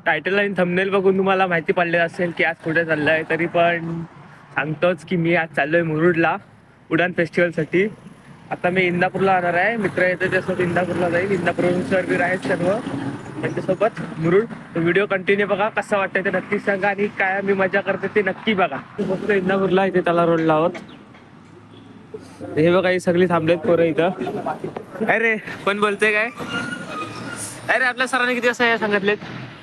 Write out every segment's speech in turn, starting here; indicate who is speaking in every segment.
Speaker 1: Title आणि thumbnail बघून तुम्हाला माहिती पडले असेल की आज कुठे चाललंय, तरी पण सांगतोच की मी आज चाललोय मुरुडला उडान फेस्टिवलसाठी. आता मी इंदापूरला राहणार आहे, मित्र येते त्यासोबत इंदापूरला जाईल. इंदापूरवरून सर आहेत सर्व त्यांच्यासोबत मुरुड. व्हिडिओ कंटिन्यू बघा, कसं वाटतंय ते नक्की सांगा आणि काय मी मजा करते ते नक्की बघा. फक्त इंदापूरला इथे त्याला रोड लावत हे बघा, ही सगळी थांबलेत पोरं इथं. अरे पण बोलते काय? अरे आपल्या सरांनी किती वाजता सांगितलेत?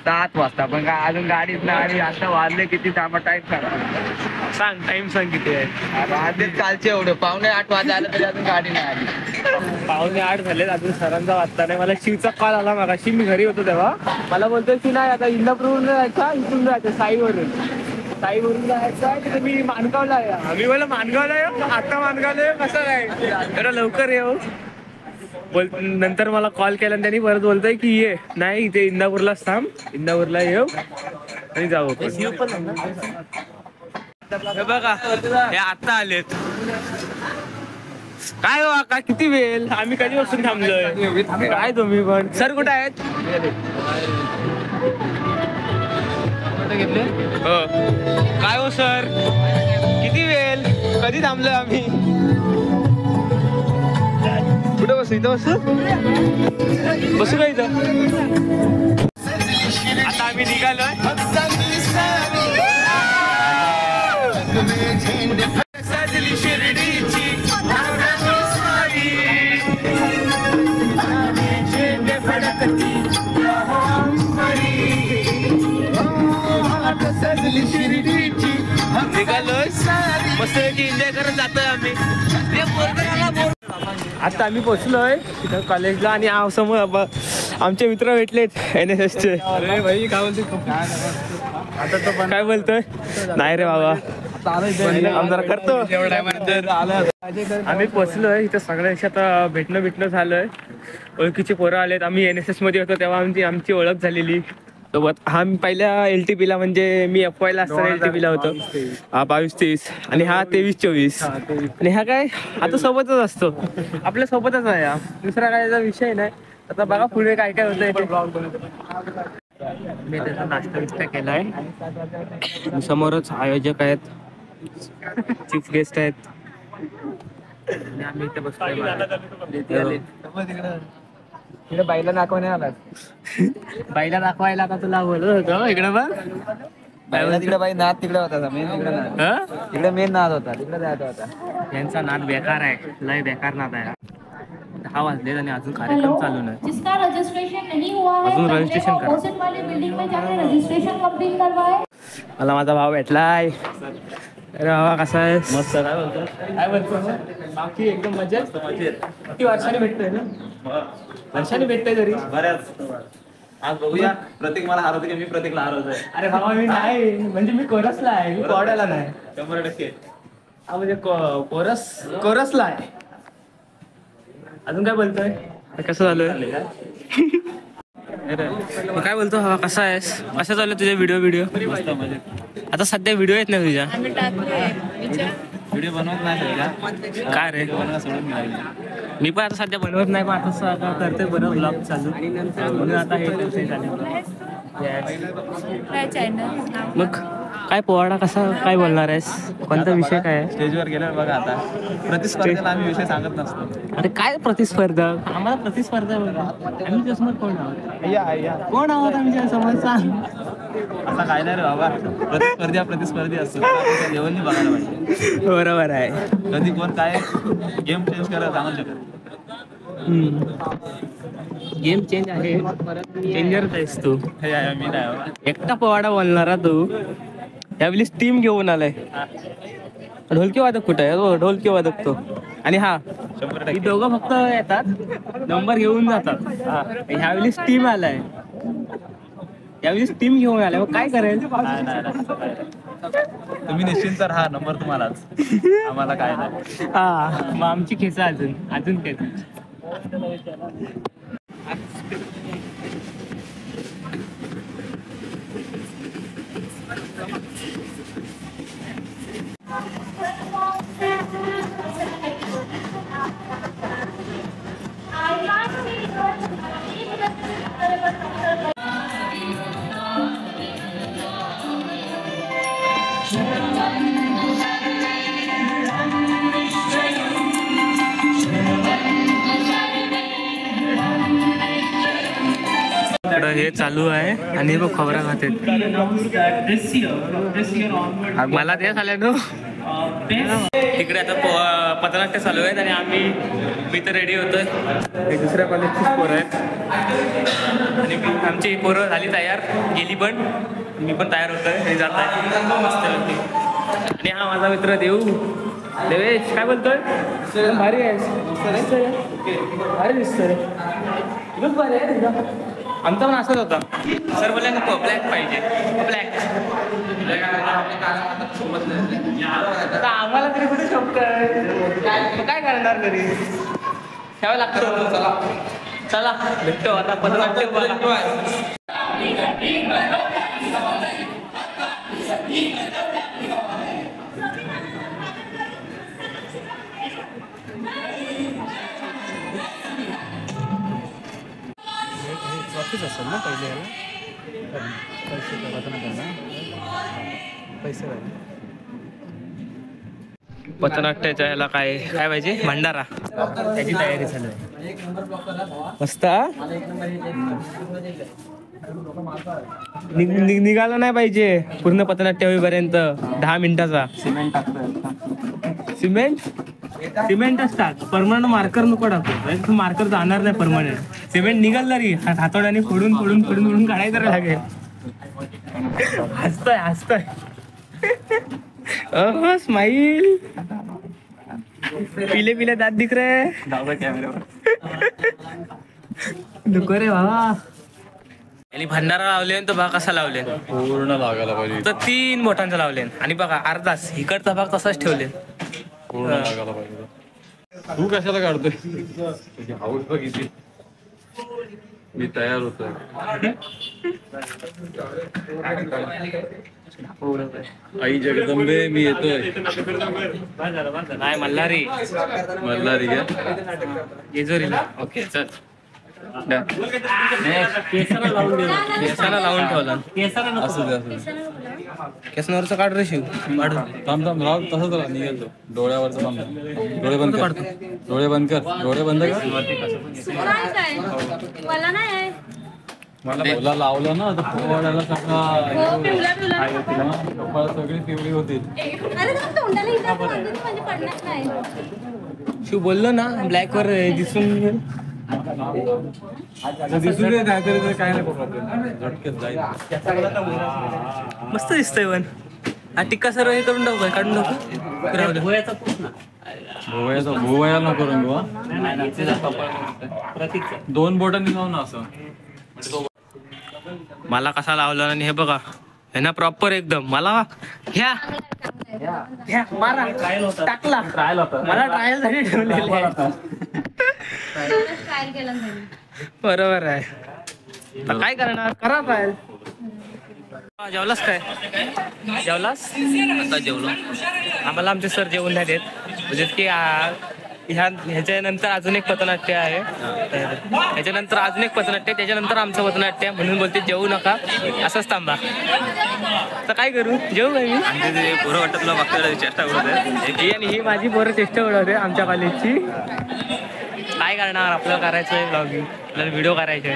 Speaker 1: 7 वाजता. पण काय अजून गाडीच नाही आली. आता वाजले किती? थांबा, टाइम सांग. टाइम सांग किती आहे?
Speaker 2: आधीच कालचे एवढे 7:45 वाजायला तरी अजून गाडी नाही आली.
Speaker 1: 7:45 झालेत, अजून सरांचा वाजता नाही. मला शिवचा कॉल आला मगाशी, मी घरी होतो तेव्हा. मला बोलतोय की नाही आता इंदापूरवरून जायचा, इथून जायचं साईवरून जायचं. तिथे मी माणगावला आहे. आम्ही बोला माणगावला येऊ, आता माणगावला येऊ कसं काय? जरा लवकर येऊ नंतर मला कॉल केला आणि त्यांनी परत बोलतोय की ये नाही इथे इंदापूरलाच थांब, इंदापूरला येऊ आणि जाऊ. बघा हे आता आलेत. काय हो काय किती वेळ? आम्ही कधीपासून थांबलोय. काय तुम्ही पण? सर कुठे आहेत? हो काय हो सर, किती वेळ? कधी थांबलोय आम्ही? कुठं बसू? इथं बसू का इथं? आता आम्ही निघालोय. निघालोय मस्त एन्जॉय करत जातोय आम्ही. आता आम्ही पोहोचलोय तिथं कॉलेजला आणि समोर आमचे मित्र भेटलेत NSS चे. अरे भाई काय बोलतोय? आता तो पण काय बोलतोय? नाही रे बाबा आमदार करतो. आम्ही पोहोचलोय इथं सगळ्यांशी आता भेटणं झालंय. ओळखीचे पोरं आलेत. आम्ही NSS मध्ये होतो तेव्हा आमची ओळख झालेली सोबत. हा मी पहिल्या LTP ला म्हणजे मी FY ला असताना LTP ला होतो. हा 22-23 आणि हा 23-24 आणि हा काय आता सोबतच असतो, आपल्या सोबतच आहे. हा दुसरा काय विषय नाही. आता बघा पुढे काय काय होतंय. मी त्याचा नाश्ता बिस्टा केलाय. समोरच आयोजक आहेत, चीफ गेस्ट आहेत आणि आम्ही इथे बसतोय.
Speaker 2: इकडे बाईला दाखवण्यात आला.
Speaker 1: बाईला दाखवायला आता तुला बोलत होतो. इकडे बघ
Speaker 2: तिकडे बाई नाद तिकडे होता. मेन तिकडे मेन नाद होता, तिकडे जायचा होता.
Speaker 1: यांचा नाद बेकार आहे, लय बेकार नाद आहे. 10 वाजले आणि अजून कार्यक्रम चालू नाही. अजून रजिस्ट्रेशन करा. मला माझा भाव भेटलाय. अरे बाबा कसा आहे? मस्त. काय बोलतो? बाकी एकदम मजेत. किती वर्षाने भेटतोय ना? वर्षाने भेटतोय तरी बऱ्याच.
Speaker 2: आज बघूया प्रतीक मला हरवते की मी प्रतीकला हरवतोय.
Speaker 1: अरे बाबा मी नाही, म्हणजे मी कोरसला आहे, मी कोरड्याला नाही.
Speaker 2: 100%.
Speaker 1: हा म्हणजे कोरसला आहे. अजून काय बोलतोय? कसं झालंय? काय बोलतो? हा कसा आहेस? कसा चालू तुझे व्हिडिओ? आता सध्या व्हिडिओ येत नाही तुझ्या.
Speaker 2: व्हिडिओ बनवत नाही
Speaker 1: काय रे? मी पण आता सध्या बनवत नाही, पण आता करतोय बनव ब्लॉग चालू म्हणून आता हे मग काय पोवाडा कसा काय बोलणार आहेस? कोणता विषय काय आहे?
Speaker 2: स्टेजवर गेल्यावर बघा आता प्रतिस्पर्धेला आम्ही विषय सांगत नसतो.
Speaker 1: अरे काय प्रतिस्पर्धा? आम्हाला प्रतिस्पर्धा आम्ही त्यासमोर कोण आहोत? कोण आहोत आमच्या समोर? सांग.
Speaker 2: असा काय नाही रे बाबा, प्रतिस्पर्धी असतो. लेवलनी बघायला पाहिजे.
Speaker 1: बरोबर आहे.
Speaker 2: कधी कोण काय गेम चेंज करायला सांगू शकत.
Speaker 1: गेम चेंज आहे, चेंजरच आहेस तू.
Speaker 2: मी नाही
Speaker 1: एकटा पोवाडा बोलणारा तू. यावेळेस टीम घेऊन आलाय. ढोलकी वादक कुठे आहे? ढोलकी वादक तो. आणि हा
Speaker 2: 100%.
Speaker 1: ही दोघं फक्त येतात, नंबर घेऊन जातात. ह्यावेळेस टीम आलाय. यावेळेस टीम घेऊन आलाय. मग काय करेल?
Speaker 2: तुम्ही निश्चिंत राहा, नंबर तुम्हालाच. आम्हाला काय नाही.
Speaker 1: हा मग आमची खेचा अजून खेच. इकडं हे चालू आहे आणि बघ खबरा खाते. मला ते झालं ना इकडे आता पथनाट्य चालू आहेत आणि मी तर रेडी होतोय. दुसऱ्या कॉलेजचीच पोरं आहेत आणि आमची पोरं झाली तयार, गेली पण मी पण तयार होतोय आणि जात आहे मस्त. आणि हा माझा मित्र देवेश काय बोलतोय? भारी आहे, भारी दिसतोय, भारी आहे. आमचा पण असंच होता. सर बोलले नको ब्लॅक पाहिजे, ब्लॅक. आता आम्हाला तरी कुठे शोभत काय करणार तरी ठेवायला लागतं. चला भेटतो आता पथनाट्य बघा.
Speaker 2: ट्रॉफीच असेल ना पहिले पैसे
Speaker 1: पथनाट्याच्या याला काय काय पाहिजे? भंडारा, त्याची तयारी चालू आहे. मस्त निघाला नाही पाहिजे पूर्ण पथनाट्य होईपर्यंत 10 मिनिटाचा. सिमेंटच टाक, परमनंट मार्कर नको टाकू. मार्कर जाणार नाही परमनंट. सिमेंट निघाल तरी हातोड्याने फोडून काढायचं लागेल. हसतोय स्माईल. पिले दात दिख रे दुखो रे बाबा. आणि भंडारा लावले तर भाग कसा लावले?
Speaker 2: पूर्ण लागायला पाहिजे.
Speaker 1: तर 3 बोटांचा लावले आणि बघा अर्धाच इकडचा भाग तसाच ठेवले.
Speaker 2: पूर्ण लागायला पाहिजे. तू कशाला काढतोय? हाऊस बघितली, मी तयार होतोय. आई जगदंबे मी येतोय.
Speaker 1: नाही मल्हारी
Speaker 2: का
Speaker 1: जेजुरीला. ओके चल. केसाला लावून ठेवला.
Speaker 2: असू दे.
Speaker 1: केसनावरचं काढ रे शिव.
Speaker 2: थांब राव, तसंच राहा. निघेल तो डोळ्यावरचं थांब. डोळे बंद कर. डोळे बंद कर. मला लावलं ना तर पोवाड्याला सगळी पिवळी होती.
Speaker 1: शिव बोललो ना ब्लॅक वर दिसून
Speaker 2: काहीतरी काय नाही प्रॉब्लेम. झटकेत जाईल.
Speaker 1: मस्त दिसतंय पण. हा टिक्का सर्व हे करून टाकू, काढून टाकू.
Speaker 2: भोवया नको रंग. 2 बोटांनी जाऊ ना असं.
Speaker 1: मला कसा लावला आणि हे बघा हे ना प्रॉपर एकदम. मला घ्या मारा टाकला. मला ट्रायल साठी ठेवलेले. बरोबर आहे. काय करणार, करा ट्रायल. जेवलास काय? जेवलास? आता जेवलो. आम्हाला आमचे सर जेवण नाही देत. म्हणजे की ह्याच्यानंतर अजून एक पथनाट्य आहे. ह्याच्यानंतर अजून एक पथनाट्य, त्याच्यानंतर आमचं पथनाट्य. म्हणून बोलते जेवू नका, असंच थांबा. तर काय करू, जेवू काय मी? पोरं वाटत तुला मागच्या चेष्टा उडवते. आणि ही माझी पोरं चेष्टा उडवते आमच्या कॉलेजची. काय करणार, आपल्याला करायचंय ब्लॉगिंग, आपल्याला व्हिडिओ करायचे.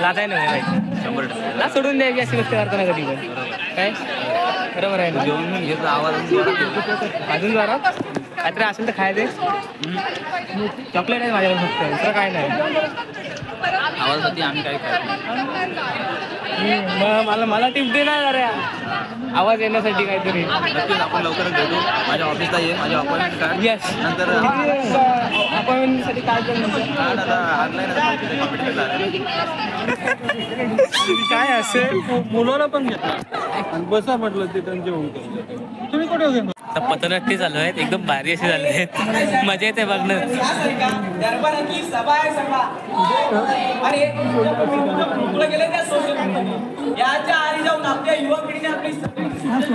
Speaker 1: लाजाय नाही पाहिजे 100%. ला सोडून द्यायची अशी गोष्ट करताना कधी पण. काय बरोबर आहे ना? जेवण घेतलं आवाज अजून जरा काहीतरी असेल तर खायचे. चॉकलेट आहे माझ्याकडे फक्त, दुसरं काय नाही. आवाजासाठी आम्ही काय मला टिप दे ना जरा आवाज येण्यासाठी काहीतरी. आपण लवकरच भेटू. माझ्या ऑफिसला ये, माझ्या अपॉइंटमेंट काढ. येस. नंतर अपॉइंटमेंटसाठी काय काय असेल मुलाला पण घेतला. बसा म्हटलं ते त्यांचे होऊन. तुम्ही कुठे होते? आता पथनाट्य चालू आहेत, एकदम भारी असे झाले आहेत. मजा येते बघणं.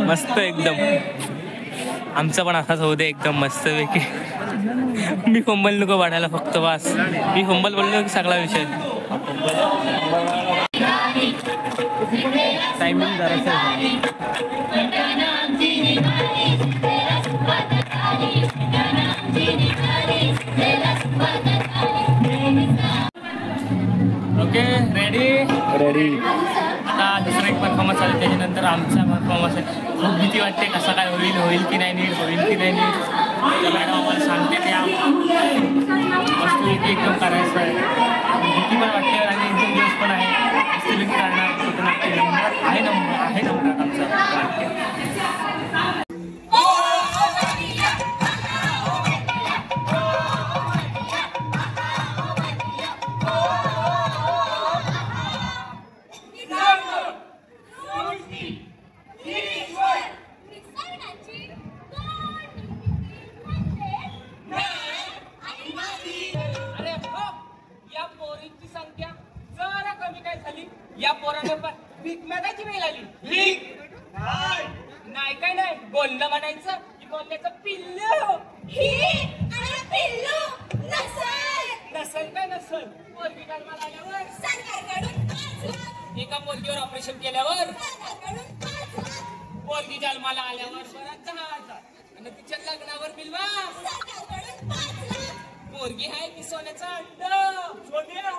Speaker 1: मस्त एकदम. आमचं पण असाच होऊ दे एकदम मस्त पैकी. मी फंबल नको वाढायला फक्त वास. मी फंबल बोललो की सगळा विषय. टायमिंग जरासा ओके रेडी
Speaker 3: रेडी.
Speaker 1: आता दुसरा एक परफॉर्मन्स आला त्याच्यानंतर आमचा परफॉर्मन्स आहे. खूप भीती वाटते कसं काय होईल की नाही नीट नीट तर मॅडम आम्हाला सांगते त्या वस्तू एकदम करायचं आहे. भीती पण वाटते आणि एकदम दिवस पण आहे मस्तपैकी करणार नंबर आहे आमचा.
Speaker 4: या पोराने पण भीक मागायची वेळ आली. भीक नाही काय नाही बोलणं म्हणायचं की बोलण्याचं पिल्लू नसल काय नसल. पोरगी जन्माला आल्यावर एका पोरगीवर ऑपरेशन केल्यावर पोरगी जन्माला आल्यावर बराच 10,000 आणि तिच्या लग्नावर बिलवा पोरगी आहे की सोन्याचा अंड. सोन्या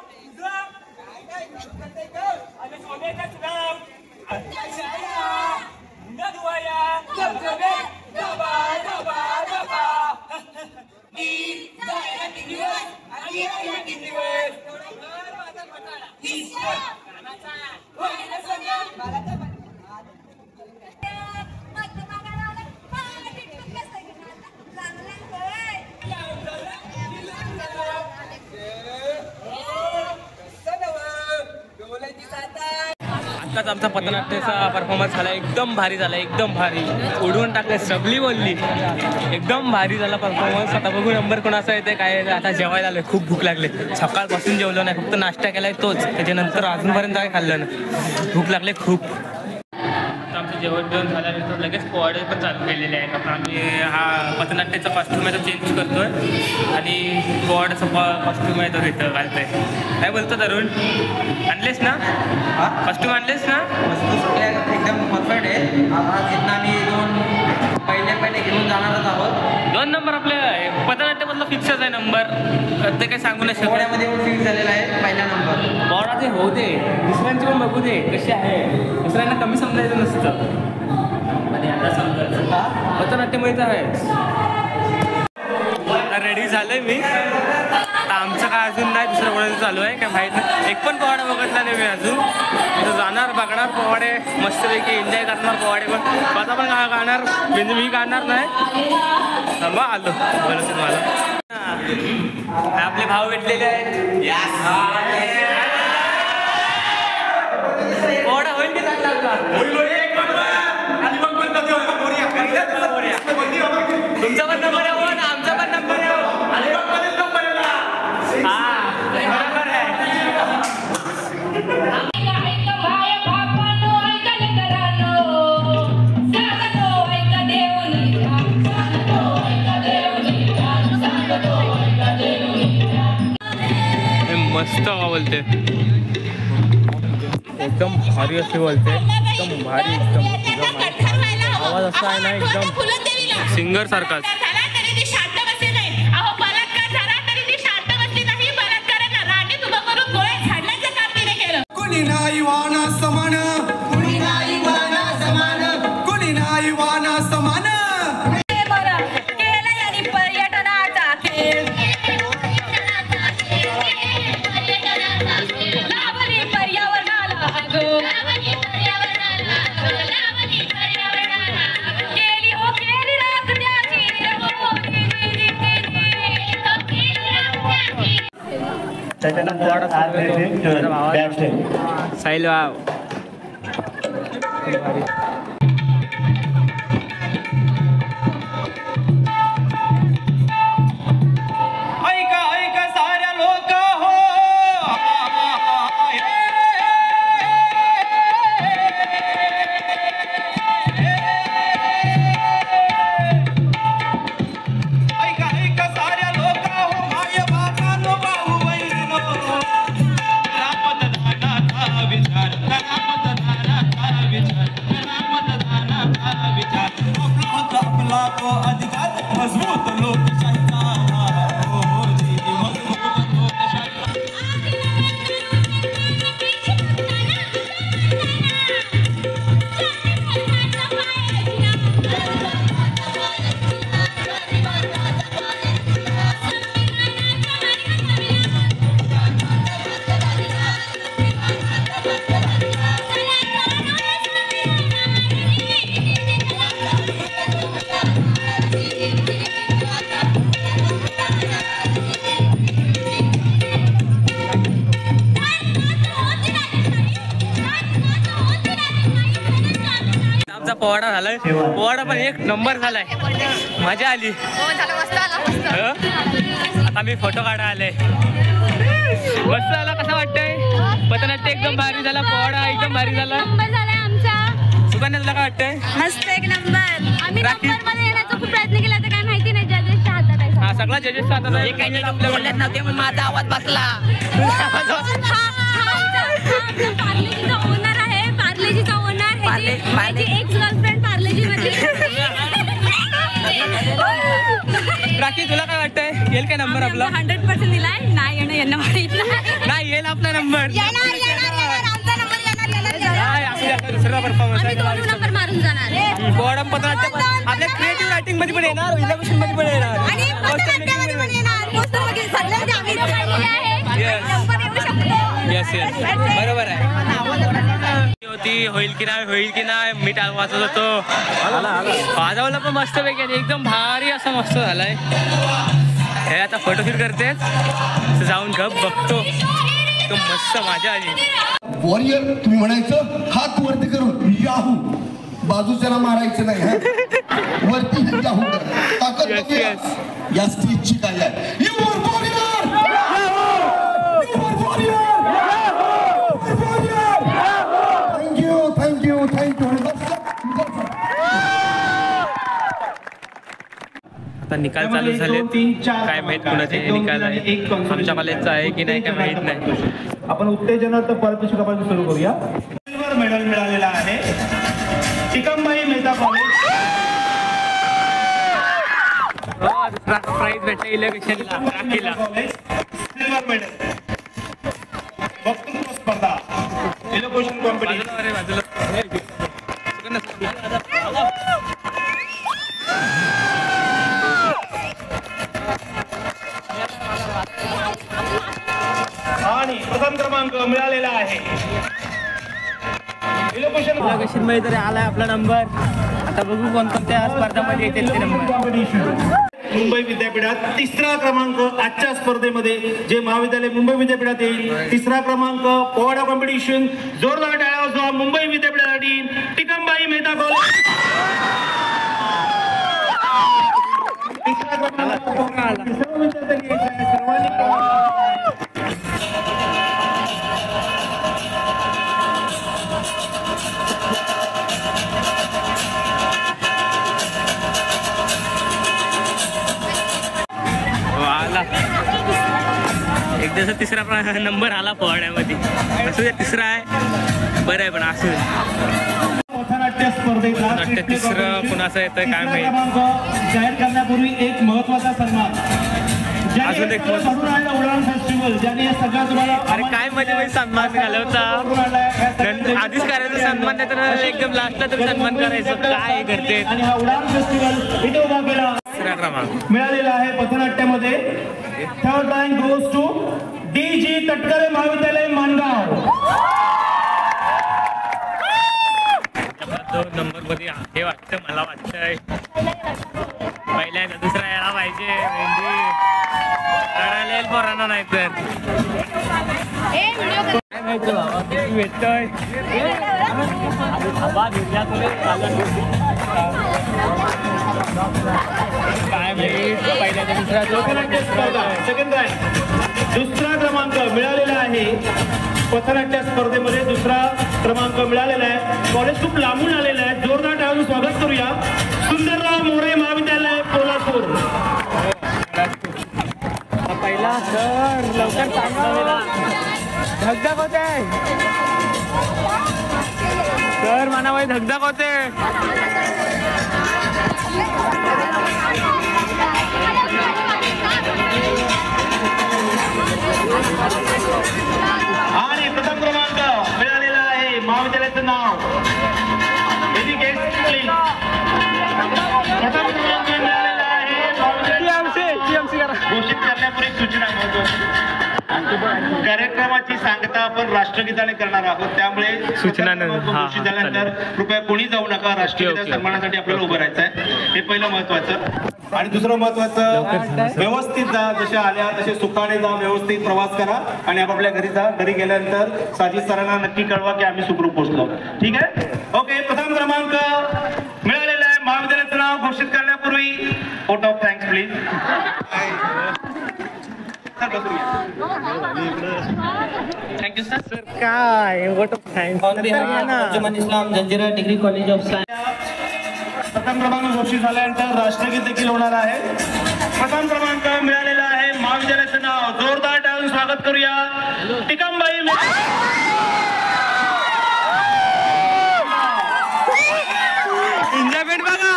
Speaker 4: आणि सोन्याचाच नाव
Speaker 1: आत्ताच आमचा पथनाट्याचा परफॉर्मन्स झाला. एकदम भारी झाला. एकदम भारी उडवून टाकले सगळी बोलली. एकदम भारी झाला परफॉर्मन्स. आता बघू नंबर कोणाचा येते काय. आता जेवायला आलोय. खूप भूक लागली. सकाळपासून जेवलो नाही. फक्त नाश्ता केलाय तोच. त्याच्यानंतर अजूनपर्यंत काय खाल्लं नाही. भूक लागले खूप. आमचं जेवण झाल्यानंतर लगेच पोवाडे पण चालू केलेले आहेत. आता आम्ही हा पथनाट्याचा कॉस्ट्यूम आहे तो चेंज करतोय आणि पोवाडाचा कॉस्ट्यूम आहे तो इथं घालतोय. काय बोलतो तरुण आणलेस ना कॉस्ट्यूम आणलेस ना.
Speaker 5: एकदम परफेक्ट आहे. आता जिथं आम्ही पहिले घेऊन जाणारच आहोत.
Speaker 1: 2 नंबर आपल्या पथनाट्यामधला फिक्सच आहे नंबर. ते काही सांगू नाही शकत.
Speaker 5: पोहण्यामध्ये पण फिक्स झालेला आहे पहिला नंबर.
Speaker 1: पोवाडाचे होऊ दे दुसऱ्यांचे पण बघू दे कसे आहे. दुसऱ्यांना कमी समजायचं नसतं आणि आता समजायचं पथनाट्यमध्ये तर आहे. रेडी झालंय मी. आता आमचं काय अजून नाही. दुसरं कोणाचं चालू आहे काय माहीत नाही. एक पण पोवाडा बघितला नाही मी अजून. तिथं जाणार बघणार पोवाडे मस्तपैकी एन्जॉय करणार पोवाडे पण. माझा पण गाणार म्हणजे मी गाणार नाही. थांबा आलो बोलतो तुम्हाला. आपले भाव भेटलेले आहेत. पोवाडा होईल की चांगला तुमचा पण नंबर आहे हो ना आमचा पण नंबर आहे. बरोबर आहे. मस्त बोलते. एकदम भारी असे बोलते. एकदम भारी. एकदम आवाज असा आहे ना एकदम सिंगर सारखाच.
Speaker 6: कुणी नाही वाना समान. कुणी नाही वाना समान. कुणी नाही वाना समान.
Speaker 7: पर्यटनाचा खेळ लावणी पर्यावरणाला केली हो केली राख त्याची
Speaker 1: साहिल वाव.
Speaker 6: ऐका ऐका साऱ्या लोक हो. ऐका ऐका साऱ्या लोक हो. माय बापानो भाऊ बहिणीनो. रामदानाचा विचार. रामदानाचा विचार. बाप अधिकार मजबूत लोकशाहीचा हो जी मजबूत लोकशाहीचा
Speaker 1: आमचा पोवाडा झालाय. पोवाडा पण एक नंबर झालाय. मजा आली. आता मी फोटो काढा आले. मस्त झाला. कसा वाटतंय? पथनाट्य एकदम भारी झाला. पोवाडा एकदम भारी झाला. सुकन्या तुला काय वाटतंय?
Speaker 7: मस्त एक नंबर. आम्ही
Speaker 1: राखी?
Speaker 7: नंबर मध्ये येण्याचा खूप प्रयत्न केला तर काय माहिती नाही जजेसच्या हातात आहे.
Speaker 1: हा सगळा जजेस हातात आहे.
Speaker 5: माझा आवाज बसला.
Speaker 7: पार्लेजीचा ओनर आहे. पार्लेजीचा ओनर ह्याची एक्स गर्लफ्रेंड पार्लेजी मध्ये.
Speaker 1: राखी तुला काय वाटतंय? येईल काय नंबर आपला?
Speaker 7: 100% दिलाय. नाही येणं यांना माहित
Speaker 1: नाही येईल आपला नंबर.
Speaker 7: आमचा नंबर येणार.
Speaker 1: दुसरा परफॉर्मन्स
Speaker 7: आम्ही
Speaker 1: आहे.
Speaker 7: 2 नंबर मारून जाणार.
Speaker 1: पोवाडा पथनाट्य पण आपल्या क्रिएटिव्ह रायटिंग मध्ये पण येणार. इलॅबोरेशन मध्ये पण येणार.
Speaker 7: आणि पथनाट्यामध्ये पण येणार. पोस्टरमध्ये सगळ्यांचे आम्ही नंबर येऊ शकतो.
Speaker 1: येस येस बरोबर आहे. होती होईल की नाही मी वाचत होतो. वाजवलं पण मस्त पैकी आणि एकदम भारी असं मस्त झालाय. हे आता फोटोशूट करतेच जाऊन गप बघतो. एकदम मस्त मजा आली.
Speaker 3: वॉरियर तुम्ही म्हणायचं हात वरती करून याहू बाजूच्याला मारायचं नाही. वरती याहू करा. ताकद
Speaker 1: Yes,
Speaker 3: बघूया.
Speaker 1: yes.
Speaker 3: या स्टेजची काय आहे. You are warrior! You are warrior! Thank you.
Speaker 1: आता निकाल चालू झाले. काय माहित कुणाचे निकाल आहे. आमच्या कॉलेजचा आहे की नाही काय माहित नाही.
Speaker 8: आपण उत्तेजनार्थ पारितोषिकापासून सुरू करूया. सिल्वर मेडल मिळालेला आहे टिकमबाई मेहता कॉलेज.
Speaker 1: दुसरा प्राइज भेटला इलेक्शनला राखीला.
Speaker 8: सिल्वर मेडल वक्तृत्व स्पर्धा इलोक्युशन कॉम्पिटिशन.
Speaker 1: बाजूला
Speaker 8: आणि प्रथम क्रमांक मिळालेला आहे इलोक्युशन
Speaker 1: मध्ये तरी आलाय आपला नंबर. आता बघू कोणत्या स्पर्धामध्ये येतील ते नंबर.
Speaker 8: कॉम्पिटिशन. मुंबई विद्यापीठात 3रा क्रमांक आजच्या स्पर्धेमध्ये जे महाविद्यालय मुंबई विद्यापीठात येईल. 3रा क्रमांक पोवाडा कॉम्पिटिशन. जोरदार टाळ्या वाजवा मुंबई विद्यापीठासाठी टिकमबाई मेहता कॉलेज. 3रा क्रमांक सर्व विद्यार्थ्यांनी सर्वांनी
Speaker 1: एकदा 3रा नंबर आला पोवाड्यामध्ये. असू दे 3रा आहे बरं आहे पण असू दे.
Speaker 8: पथनाट्य स्पर्धेचा
Speaker 1: वाटतं 3रं कुणाचं येतं काय माहित.
Speaker 8: क्रमांक जाहीर करण्यापूर्वी एक महत्वाचा सन्मान.
Speaker 1: अजून एक
Speaker 8: उडान फेस्टिवल ज्याने हे सगळं तुम्हाला
Speaker 1: अरे काय मध्ये सन्मान घालवता. आधीच करायचं सन्मान नाही तर एकदम लास्टला तुम्ही सन्मान करायचं. काय करते.
Speaker 8: आणि हा उडान फेस्टिवल इथे उभा केला.
Speaker 1: 3रा क्रमांक
Speaker 8: मिळालेला आहे पथनाट्यामध्ये. 3rd rank goes to DG Tatkare महाविद्यालय माणगाव.
Speaker 1: नंबर मध्ये हे वाटतं मला वाटतंय पहिल्यांदा 2रा यायला पाहिजे. रडायला येईल पोरांना नाही तर भेटतोय. काय माहित पहिल्यांदा 2रा
Speaker 8: सेकंड रँक 2रा क्रमांक मिळालेला आहे पथनाट्य स्पर्धेमध्ये. 2रा क्रमांक मिळालेला आहे. कॉलेज खूप लांबून आलेलं आहे. जोरदार टाळून स्वागत करूया. सुंदरराव मोरे महाविद्यालय पोलादपूर.
Speaker 1: पहिला सर लवकर सांगा. धगधग होते. सर मनामध्ये धगधग होते.
Speaker 8: आणि प्रथम क्रमांक मिळालेला आहे महाविद्यालयाचं नाव. प्रथम क्रमांक मिळालेला आहे घोषित करण्यापूर्वी सूचना कार्यक्रमाची सांगता आपण राष्ट्रगीताने करणार आहोत, त्यामुळे
Speaker 1: सूचना
Speaker 8: घोषित झाल्यानंतर कृपया कोणी जाऊ नका. राष्ट्रगीता सन्मानासाठी आपल्याला उभं राहायचं आहे, हे पहिलं महत्वाचं. आणि दुसरं महत्वाचं, व्यवस्थित जा, जशा आल्या तसे सुखाने जा, व्यवस्थित प्रवास करा आणि आपापल्या घरी जा. घरी गेल्यानंतर साजिद सरांना नक्की कळवा की आम्ही सुखरूप पोहोचलो. ठीक आहे, ओके. प्रथम क्रमांक मिळालेला आहे. महाविद्यालयाचं नाव घोषित करण्यापूर्वी vote of thanks please.
Speaker 4: Thank you sir.
Speaker 1: काय vote of thanks.
Speaker 5: Anjuman Islam Janjira degree college of science.
Speaker 8: प्रथम क्रमांक घोषित झाल्यानंतर राष्ट्रगीत देखील होणार आहे. प्रथम क्रमांक मिळालेला आहे. महाविद्यालयाचं नाव जोरदार टाळून स्वागत करूया. टिकमबाई
Speaker 1: एन्जॉयमेंट बघा.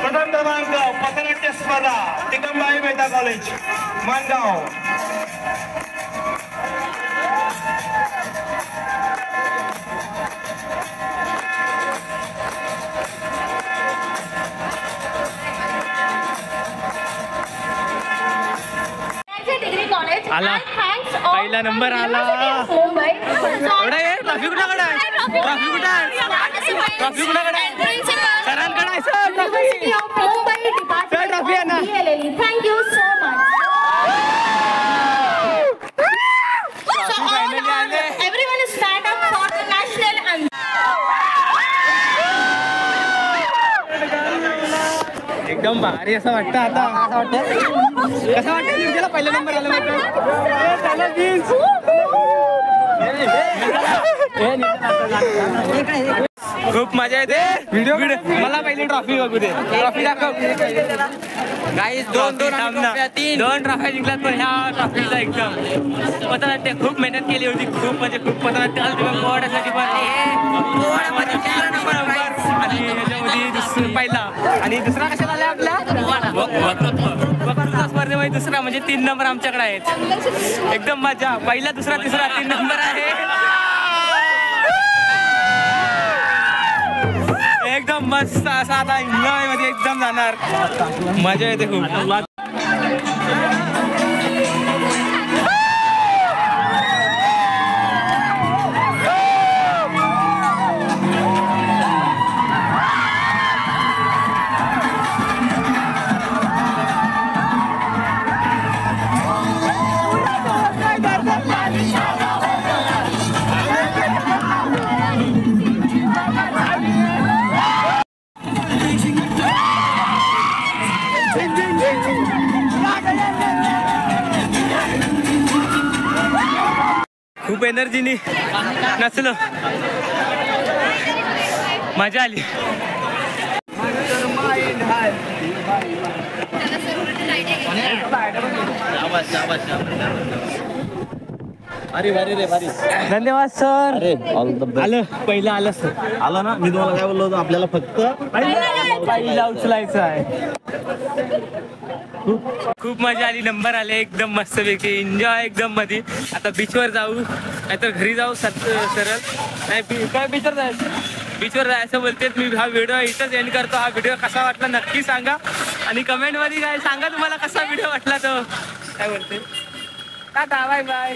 Speaker 8: प्रथम क्रमांक पथनाट्य स्पर्धा टिकमबाई मेहता कॉलेज मानगाव.
Speaker 1: आला पहिला नंबर आला. ट्रॉफी कुणाकडे आहे? ट्रॉफी कुठे आहे? ट्रॉफी कुणाकडे आहे? सरांकडे आहे सर. सर ट्रॉफी आहे ना.
Speaker 7: Thank you so much. Everyone stand up for the national anthem.
Speaker 1: एकदम भारी असं वाटतं आता. कसं वाटतं निर्जला पहिला नंबर आला खूप मजा येते. व्हिडिओ मला पहिली ट्रॉफी बघू दे. ट्रॉफी दाखव.
Speaker 5: गाईस दोन
Speaker 1: ट्रॉफी जिंकल्यात, पण ह्या ट्रॉफीचा एकदम पथनाट्य खूप मेहनत केली होती. खूप म्हणजे खूप पथनाट्य पोहण्यासाठी पण आणि ह्याच्यामध्ये पहिला आणि दुसरा कशाला आला आपला वक्तृत्व स्पर्धेमध्ये दुसरा म्हणजे 3 नंबर आमच्याकडे आहेत. एकदम मजा. पहिला दुसरा तिसरा 3 नंबर आहे. एकदम मस्त असा आता एन्जॉय मध्ये एकदम जाणार. मजा येते खूप. खूप एनर्जीनी नचलो. मजा आली. धन्यवाद सर. आलं पहिलं आलं सर.
Speaker 8: आला ना. मी तुम्हाला काय बोललो होतो, आपल्याला फक्त
Speaker 1: पहिला उचलायचं आहे. खूप मजा आली. नंबर आले एकदम मस्तपैकी. एन्जॉय एकदम मध्ये. आता बीचवर जाऊ नाहीतर घरी जाऊ सरळ. नाही काय बीचवर जायचं. बीचवर जायचं बोलतेच. मी हा व्हिडिओ इथंच एंड करतो. हा व्हिडिओ कसा वाटला नक्की सांगा आणि कमेंट मध्ये काय सांगा तुम्हाला कसा व्हिडिओ वाटला तो. काय बोलते. Tata bye bye.